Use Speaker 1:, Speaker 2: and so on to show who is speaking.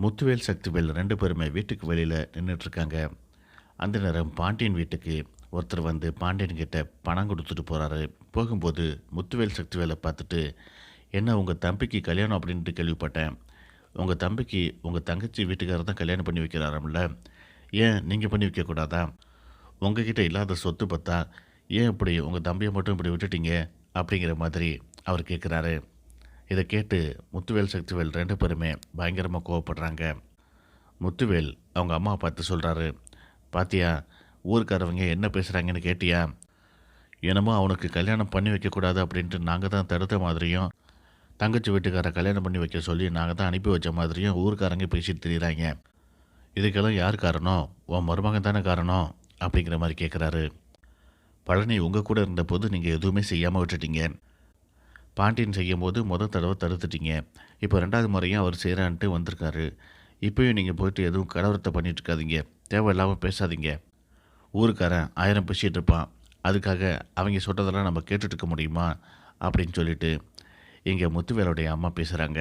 Speaker 1: முத்துவேல் சக்திவேல் 2 பேருமே வீட்டுக்கு வெளியில் நின்றுட்டுருக்காங்க. அந்த நேரம் பாண்டியன் வீட்டுக்கு ஒருத்தர் வந்து பாண்டியன் கிட்ட பணம் கொடுத்துட்டு போகிறாரு. போகும்போது முத்துவேல் சக்திவேலை பார்த்துட்டு, என்ன உங்கள் தம்பிக்கு கல்யாணம் அப்படின்ட்டு கேள்விப்பட்டேன். உங்கள் தம்பிக்கு உங்கள் தங்கச்சி வீட்டுக்காரர் தான் கல்யாணம் பண்ணி வைக்கிறாராம்ல, ஏன் நீங்கள் பண்ணி வைக்கக்கூடாதா? உங்ககிட்ட இல்லாத சொத்து பத்தா, ஏன் இப்படி உங்கள் தம்பியை மட்டும் இப்படி விட்டுட்டீங்க அப்படிங்கிற மாதிரி அவர் கேட்குறாரு. இதை கேட்டு முத்துவேல் சக்திவேல் 2 பேருமே பயங்கரமாக கோவப்படுறாங்க. முத்துவேல் அவங்க அம்மா பார்த்து சொல்கிறாரு, பாத்தியா, ஊருக்காரவங்க என்ன பேசுகிறாங்கன்னு கேட்டியா? என்னமோ அவனுக்கு கல்யாணம் பண்ணி வைக்கக்கூடாது அப்படின்ட்டு நாங்கள் தான் தடுத்த மாதிரியும், தங்கச்சி வீட்டுக்கார கல்யாணம் பண்ணி வைக்க சொல்லி நாங்கள் தான் அனுப்பி வச்ச மாதிரியும் ஊருக்காரங்க பேசிட்டு திரியிறாங்க. இதுக்கெல்லாம் யார் காரணம்? உன் மருமகன் தானே காரணம் அப்படிங்கிற மாதிரி கேட்குறாரு. பழனி உங்கள் கூட இருந்தபோது நீங்கள் எதுவுமே செய்யாமல் விட்டுட்டீங்க. பாண்டியன் செய்யும்போது தடவை தடுத்துட்டீங்க. இப்போ 2வது முறையும் அவர் செய்கிறான்ட்டு வந்திருக்காரு. இப்போயும் நீங்கள் போயிட்டு எதுவும் கலவரத்தை பண்ணிட்டு இருக்காதீங்க. தேவையில்லாமல் பேசாதீங்க. ஊருக்காரன் 1000 பேசிகிட்டு இருப்பான். அதுக்காக அவங்க சொல்கிறதெல்லாம் நம்ம கேட்டுட்டு இருக்க முடியுமா அப்படின்னு சொல்லிட்டு இங்கே முத்துவேலுடைய அம்மா பேசுகிறாங்க.